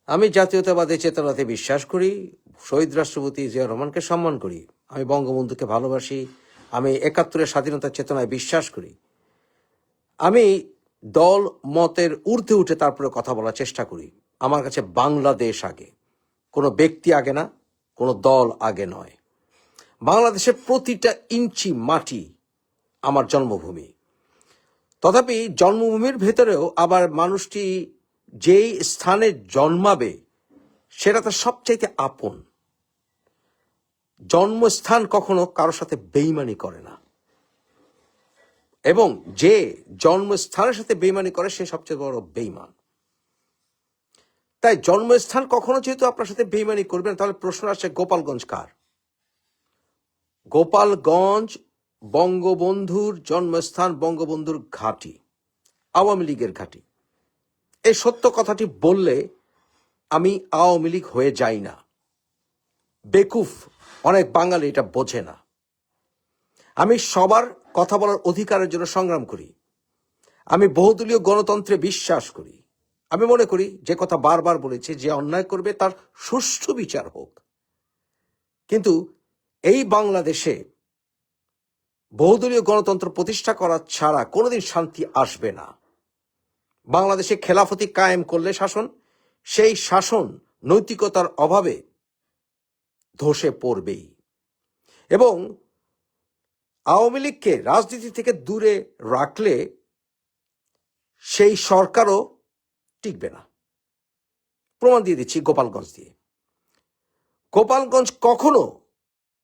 আমি জাতীয়তাবাদী চেতনাতে বিশ্বাস করি, শহীদ রাষ্ট্রপতি জিয়া রহমানকে সম্মান করি, আমি বঙ্গবন্ধুকে ভালোবাসি, আমি ৭১-এর স্বাধীনতার চেতনায় বিশ্বাস করি। আমি দল মতের ঊর্ধ্বে উঠে তারপরে কথা বলার চেষ্টা করি। আমার কাছে বাংলাদেশ আগে, কোনো ব্যক্তি আগে না, কোনো দল আগে নয়। বাংলাদেশের প্রতিটা ইঞ্চি মাটি আমার জন্মভূমি। তথাপি জন্মভূমির ভেতরেও আবার মানুষটি যেই স্থানে জন্মাবে সেটা তার সবচাইতে আপন। জন্মস্থান কখনো কারোর সাথে বেইমানি করে না, এবং যে জন্মস্থানের সাথে বেইমানি করে সে সবচেয়ে বড় বেইমান। তাই জন্মস্থান কখনো যেহেতু আপনার সাথে বেইমানি করবে না, তাহলে প্রশ্ন আসছে গোপালগঞ্জ কার? গোপালগঞ্জ বঙ্গবন্ধুর জন্মস্থান, বঙ্গবন্ধুর ঘাঁটি, আওয়ামী লীগের ঘাঁটি। এই সত্য কথাটি বললে আমি আওয়ামী লীগ হয়ে যাই না। বেকুফ অনেক বাঙালি এটা বোঝে না। আমি সবার কথা বলার অধিকারের জন্য সংগ্রাম করি। আমি বহুদলীয় গণতন্ত্রে বিশ্বাস করি। আমি মনে করি যে কথা বারবার বলেছি, যে অন্যায় করবে তার সুষ্ঠু বিচার হোক। কিন্তু এই বাংলাদেশে বহুদলীয় গণতন্ত্র প্রতিষ্ঠা করা ছাড়া কোনোদিন শান্তি আসবে না। বাংলাদেশে খেলাফতি কায়েম করলে শাসন, সেই শাসন নৈতিকতার অভাবে ধসে পড়বেই। এবং আওয়ামী লীগকে রাজনীতি থেকে দূরে রাখলে সেই সরকারও টিকবে না। প্রমাণ দিয়ে দিচ্ছি গোপালগঞ্জ দিয়ে। গোপালগঞ্জ কখনো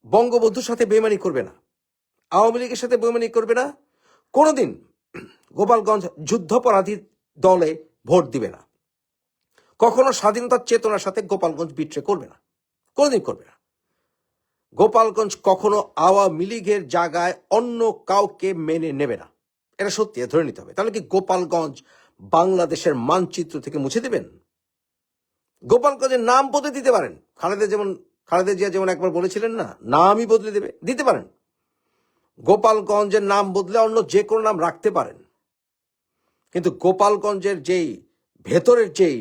বঙ্গবন্ধুর সাথে বেইমানি করবে না, আওয়ামী লীগের সাথে বেইমানি করবে না, কোনোদিন গোপালগঞ্জ যুদ্ধাপরাধী দলে ভোট দিবে না, কখনো স্বাধীনতার চেতনার সাথে গোপালগঞ্জ বিট্রে করবে না, কোনোদিন করবে না। গোপালগঞ্জ কখনো আওয়ামী লীগের জায়গায় অন্য কাউকে মেনে নেবে না। এটা সত্যি, ধরে নিতে হবে। তাহলে কি গোপালগঞ্জ বাংলাদেশের মানচিত্র থেকে মুছে দেবেন? গোপালগঞ্জের নাম বদলে দিতে পারেন। খালেদা জিয়া যেমন একবার বলেছিলেন না, নামই বদলে দিতে পারেন। গোপালগঞ্জের নাম বদলে অন্য যে কোনো নাম রাখতে পারেন, কিন্তু গোপালগঞ্জের যেই ভেতরের যেই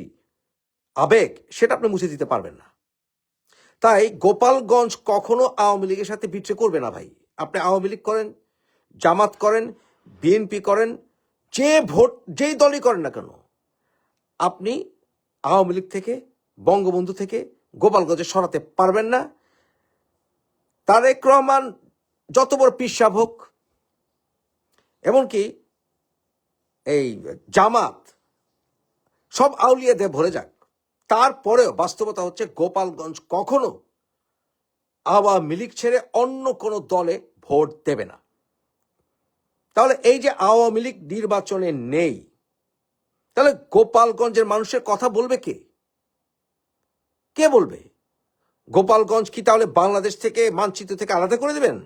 আবেগ সেটা আপনি মুছে দিতে পারবেন না। তাই গোপালগঞ্জ কখনো আওয়ামী লীগের সাথে বিট্রে করবে না ভাই। আপনি আওয়ামী লীগ করেন, জামাত করেন, বিএনপি করেন, যেই দলই করেন না কেন, আপনি আওয়ামী লীগ থেকে, বঙ্গবন্ধু থেকে গোপালগঞ্জে সরাতে পারবেন না। তারেক রহমান যত বড় পিসাব হোক, এমনকি এই জামাত সব আউলিয়া দিয়ে ভরে যাক, তারপরেও বাস্তবতা হচ্ছে গোপালগঞ্জ কখনো আওয়ামী লীগ ছেড়ে অন্য কোনো দলে ভোট দেবে না। তাহলে এই যে আওয়ামী লীগ নির্বাচনে নেই, তাহলে গোপালগঞ্জের মানুষের কথা বলবে কে? কে বলবে? গোপালগঞ্জ কি তাহলে বাংলাদেশ থেকে, মানচিত্র থেকে আলাদা করে দেবেন?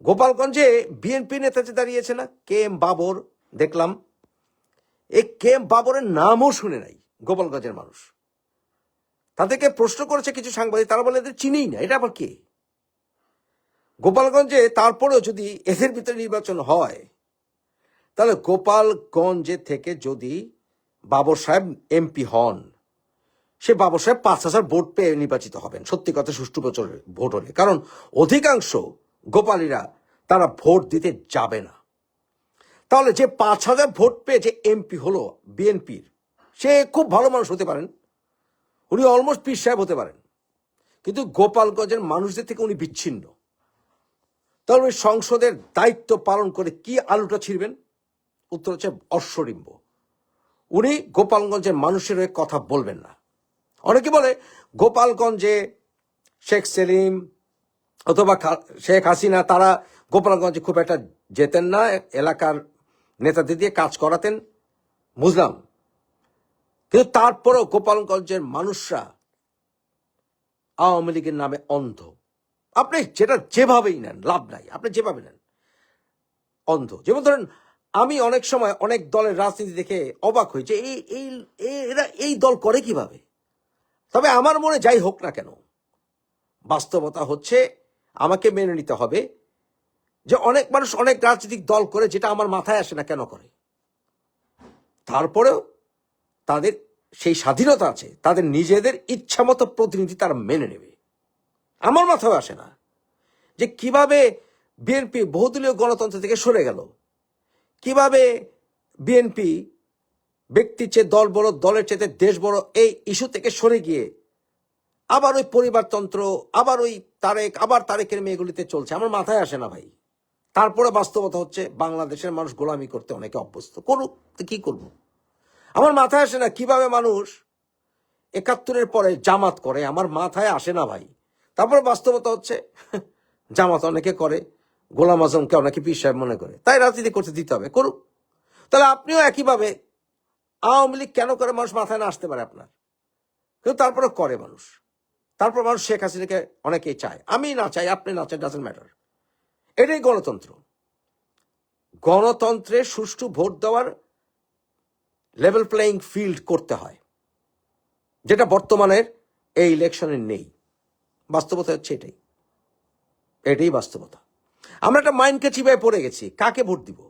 গোপালগঞ্জে বিএনপি নেতা যে দাঁড়িয়েছে না, কে এম বাবর, দেখলাম এই কে এম বাবরের নামও শুনে নাই গোপালগঞ্জের মানুষ। তাদেরকে প্রশ্ন করেছে কিছু সাংবাদিক, তারা বলে এদের চিনিই না, এটা আবার কে? গোপালগঞ্জে তারপরেও যদি এদের ভিতরে নির্বাচন হয়, তাহলে গোপালগঞ্জে থেকে যদি বাবর সাহেব এমপি হন, সে বাবর সাহেব ৫,০০০ ভোট পেয়ে নির্বাচিত হবেন, সত্যি কথা, সুষ্ঠু ভোট হলে। কারণ অধিকাংশ গোপালীরা তারা ভোট দিতে যাবে না। তাহলে যে ৫,০০০ ভোট পেয়ে যে এমপি হলো বিএনপির, সে খুব ভালো মানুষ হতে পারেন, উনি অলমোস্ট পীর সাহেব হতে পারেন, কিন্তু গোপালগঞ্জের মানুষদের থেকে উনি বিচ্ছিন্ন। তাহলে উনি সংসদের দায়িত্ব পালন করে কি আলুটা ছিঁড়বেন? উত্তর হচ্ছে অশ্বডিম্ব। উনি গোপালগঞ্জের মানুষের হয়ে কথা বলবেন না। অনেকে বলে গোপালগঞ্জে শেখ সেলিম অথবা শেখ হাসিনা তারা গোপালগঞ্জে খুব একটা যেতেন না, এলাকার নেতাদের দিয়ে কাজ করাতেন, বুঝলাম। কিন্তু তারপরেও গোপালগঞ্জের মানুষরা আওয়ামী লীগের নামে অন্ধ। আপনি যেটা যেভাবেই নেন লাভ নাই, আপনি যেভাবে নেন অন্ধ। যেমন ধরেন, আমি অনেক সময় অনেক দলের রাজনীতি দেখে অবাক হই যে এরা এই দল করে কিভাবে। তবে আমার মনে যাই হোক না কেন, বাস্তবতা হচ্ছে আমাকে মেনে নিতে হবে যে অনেক মানুষ অনেক রাজনৈতিক দল করে, যেটা আমার মাথায় আসে না কেন করে। তারপরেও তাদের সেই স্বাধীনতা আছে, তাদের নিজেদের ইচ্ছামতো প্রতিনিধি তারা মেনে নেবে। আমার মাথায় আসে না যে কিভাবে বিএনপি বহুদলীয় গণতন্ত্র থেকে সরে গেল, কিভাবে বিএনপি ব্যক্তির চেয়ে দল বড়, দলের চেয়ে দেশ বড়, এই ইস্যু থেকে সরে গিয়ে আবার ওই পরিবারতন্ত্র, আবার ওই তারেকের মেয়েগুলিতে চলছে। আমার মাথায় আসে না ভাই। তারপরে বাস্তবতা হচ্ছে বাংলাদেশের মানুষ গোলামি করতে অনেকে অভ্যস্ত, করুক, কি করব। আমার মাথায় আসে না কিভাবে মানুষ ৭১-এর পরে জামাত করে, আমার মাথায় আসে না ভাই। তারপরে বাস্তবতা হচ্ছে জামাত অনেকে করে, গোলাম আজমকে অনেকে পীর সাহেব মনে করে, তাই রাজনীতি করতে দিতে হবে, করুক। তাহলে আপনিও একইভাবে আওয়ামী লীগ কেন করে মানুষ মাথায় না আসতে পারে আপনার, কিন্তু তারপরে করে মানুষ। তারপর মানুষ শেখ হাসিনাকে অনেকেই চায়, আমি না চাই, আপনি না চাই, ডাজন্ট ম্যাটার। এটাই গণতন্ত্র। গণতন্ত্রে সুষ্ঠু ভোট দেওয়ার লেভেল প্লেয়িং ফিল্ড করতে হয়, যেটা বর্তমানের এই ইলেকশনে নেই। বাস্তবতা হচ্ছে এটাই বাস্তবতা। আমরা একটা মাইন্ডকে চিবায় পড়ে গেছি, কাকে ভোট দিব।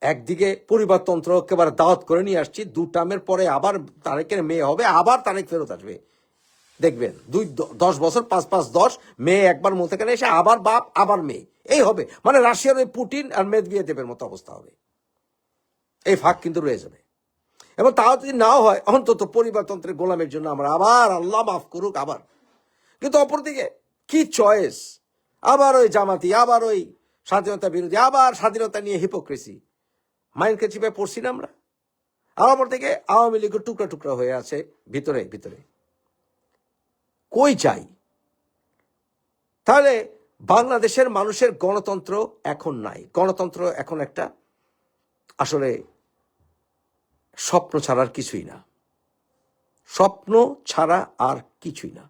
একদিকে পরিবারতন্ত্র একেবারে দাওয়াত করে নিয়ে আসছি, 2 টার্মের পরে আবার তারেকের মেয়ে হবে, আবার তারেক ফেরত আসবে। দেখবেন 10 বছর, 5-5-10 মেয়ে একবার মধ্যেখানে এসে আবার বাপ আবার মেয়ে, এই হবে। মানে রাশিয়ার ওই পুটিন আর মেদভিয়েদেবের মতো অবস্থা হবে। এই ফাঁক কিন্তু রয়ে যাবে। এবং তাও যদি নাও হয়, অন্তত পরিবারতন্ত্রের গোলামের জন্য আমরা আবার, আল্লাহ মাফ করুক, আবার। কিন্তু অপরদিকে কি চয়েস, আবার ওই জামাতি, আবার ওই স্বাধীনতা বিরোধী, আবার স্বাধীনতা নিয়ে হিপোক্রেসি। মাইন্ডকে চিপে পড়ছি না আমরা। আর অপরদিকে আওয়ামী লীগের টুকরা টুকরা হয়ে আছে ভিতরে ভিতরে। কই যাই? তাহলে বাংলাদেশের মানুষের গণতন্ত্র এখন নাই। গণতন্ত্র এখন একটা আসলে স্বপ্ন ছাড়ার কিছুই না, স্বপ্ন ছাড়া আর কিছুই না।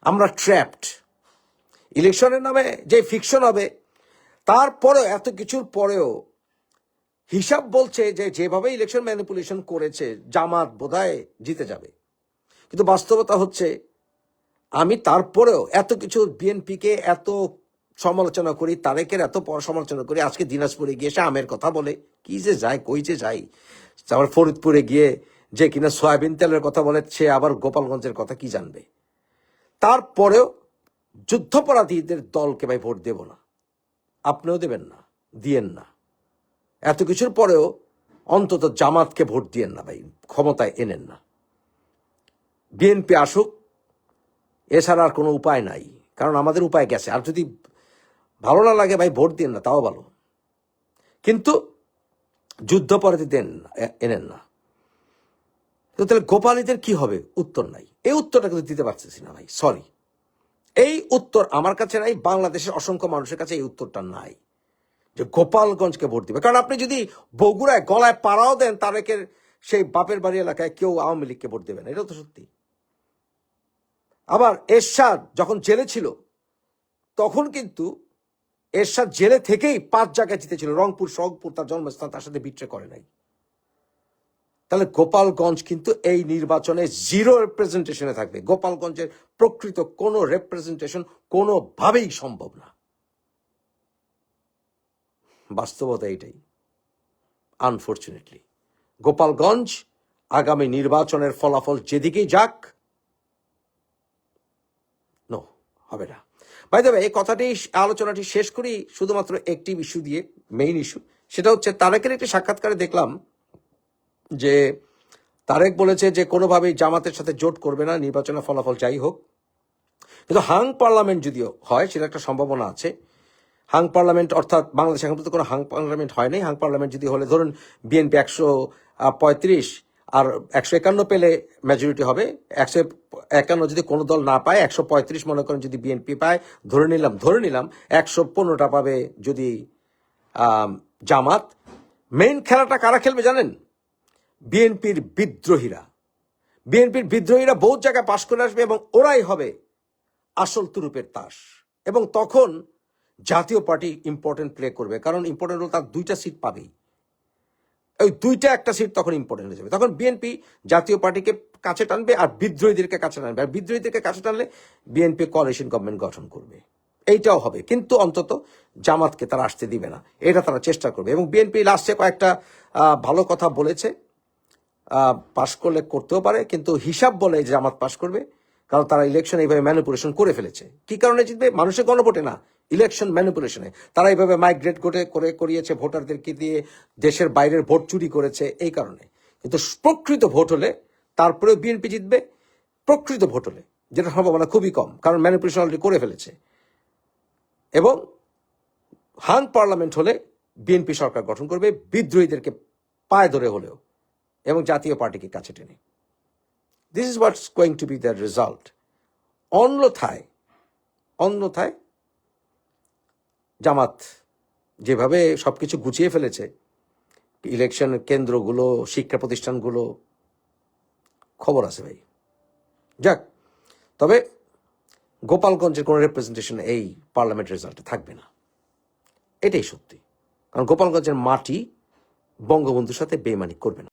আমরা ট্র্যাপড। ইলেকশনের নামে যে ফিকশন হবে, তারপরেও এত কিছুর পরেও হিসাব বলছে যে যেভাবে ইলেকশন ম্যানিপুলেশন করেছে জামাত বোধহয় জিতে যাবে। কিন্তু বাস্তবতা হচ্ছে, আমি তারপরেও এত কিছু বিএনপিকে এত সমালোচনা করি, তারেকের এত সমালোচনা করি, আজকে দিনাজপুরে গিয়ে সে আমের কথা বলে, কি যে যায়, কই যে যাই। আবার ফরিদপুরে গিয়ে যে কিনা সয়াবিন তেলের কথা বলে, সে আবার গোপালগঞ্জের কথা কি জানবে। তারপরেও যুদ্ধাপরাধীদের দলকে ভাই ভোট দেব না, আপনিও দেবেন না, দিয়েন না। এত কিছুর পরেও অন্তত জামাতকে ভোট দিয়েন না ভাই, ক্ষমতায় এনেন না। বিএনপি আসুক, এছাড়া আর কোনো উপায় নাই, কারণ আমাদের উপায় গেছে। আর যদি ভালো না লাগে ভাই, ভোট দিন না, তাও ভালো, কিন্তু যুদ্ধাপরাধী এনেন না। তো তাহলে গোপালীদের কি হবে? উত্তর নাই। এই উত্তরটা কিন্তু দিতে পারতেছি না ভাই, সরি। এই উত্তর আমার কাছে নাই, বাংলাদেশের অসংখ্য মানুষের কাছে এই উত্তরটা নাই যে গোপালগঞ্জকে ভোট দিবে। কারণ আপনি যদি বগুড়ায় গলায় পাড়াও দেন তারেকের সেই বাপের বাড়ি এলাকায়, কেউ আওয়ামী লীগকে ভোট দেবে না, এটাও তো সত্যি। আবার এরশাদ যখন জেলে ছিল, তখন কিন্তু এরশাদ জেলে থেকেই 5 জায়গায় জিতেছিল, রংপুর, সোহাগপুর তার জন্মস্থান, তার সাথে বিট্রে করে নাই। তাহলে গোপালগঞ্জ কিন্তু এই নির্বাচনে 0 রিপ্রেজেন্টেশনে থাকবে। গোপালগঞ্জের প্রকৃত কোনো রিপ্রেজেন্টেশন কোনোভাবেই সম্ভব না। বাস্তবতা এইটাই, আনফর্চুনেটলি। গোপালগঞ্জ আগামী নির্বাচনের ফলাফল যেদিকেই যাক, নো, হবে না। বাই দ্য ওয়ে, এই আলোচনাটি শেষ করি শুধুমাত্র একটি ইস্যু দিয়ে, মেইন ইস্যু। সেটা হচ্ছে তারেকের একটি সাক্ষাৎকারে দেখলাম যে তারেক বলেছে যে কোনোভাবেই জামাতের সাথে জোট করবে না, নির্বাচনের ফলাফল যাই হোক। কিন্তু হাং পার্লামেন্ট যদিও হয়, সেটা একটা সম্ভাবনা আছে। হাং পার্লামেন্ট অর্থাৎ বাংলাদেশ এখন তো কোনো হাং পার্লামেন্ট হয় নাই। হাং পার্লামেন্ট যদি হলে, ধরুন বিএনপি 135 আর 151 পেলে মেজরিটি হবে। 151 যদি কোনো দল না পায়, 135 মনে করেন যদি বিএনপি পায়, ধরে নিলাম 115টা পাবে যদি জামাত। মেইন খেলাটা কারা খেলবে জানেন? বিএনপির বিদ্রোহীরা বহুত জায়গায় পাশ করে আসবে এবং ওরাই হবে আসল তুরুপের তাস। এবং তখন জাতীয় পার্টি ইম্পর্টেন্ট প্লে করবে, কারণ ইম্পর্টেন্ট হল তার 2টা সিট পাবেই। ওই 2টা একটা সিট তখন ইম্পর্টেন্ট হয়ে যাবে। তখন বিএনপি জাতীয় পার্টিকে কাছে টানবে আর বিদ্রোহীদেরকে কাছে টানবে, আর বিদ্রোহীদেরকে কাছে টানলে বিএনপি কোয়ালিশন গভর্নমেন্ট গঠন করবে। এইটাও হবে, কিন্তু অন্তত জামাতকে তারা আসতে দিবে না, এটা তারা চেষ্টা করবে। এবং বিএনপি লাস্টে কয়েকটা ভালো কথা বলেছে। পাশ করলে করতেও পারে, কিন্তু হিসাব বলে যে জামাত পাশ করবে, কারণ তারা ইলেকশন এইভাবে ম্যানিপুলেশন করে ফেলেছে। কি কারণে জিতবে? মানুষের গণভোটে না, ইলেকশন ম্যানিপুলেশনে। তারা এইভাবে মাইগ্রেট করে করিয়েছে ভোটারদেরকে দিয়ে, দেশের বাইরের ভোট চুরি করেছে এই কারণে। কিন্তু প্রকৃত ভোট হলে তারপরেও বিএনপি জিতবে, প্রকৃত ভোট হলে, যেটা সম্ভাবনা খুবই কম, কারণ ম্যানিপুলেশন অলরেডি করে ফেলেছে। এবং হাং পার্লামেন্ট হলে বিএনপি সরকার গঠন করবে বিদ্রোহীদেরকে পায়ে ধরে হলেও, এবং জাতীয় পার্টিকে কাছে টেনে। This is what's going to B the result. অন্যথায় জামাত যেভাবে সবকিছু গুছিয়ে ফেলেছে, ইলেকশন কেন্দ্রগুলো, শিক্ষা প্রতিষ্ঠানগুলো, খবর আছে ভাই। যাক, তবে গোপালগঞ্জের কোনো রিপ্রেজেন্টেশন এই পার্লামেন্ট রেজাল্টে থাকবে না, এটাই সত্যি। কারণ গোপালগঞ্জের মাটি বঙ্গবন্ধুর সাথে বেইমানি করবে না।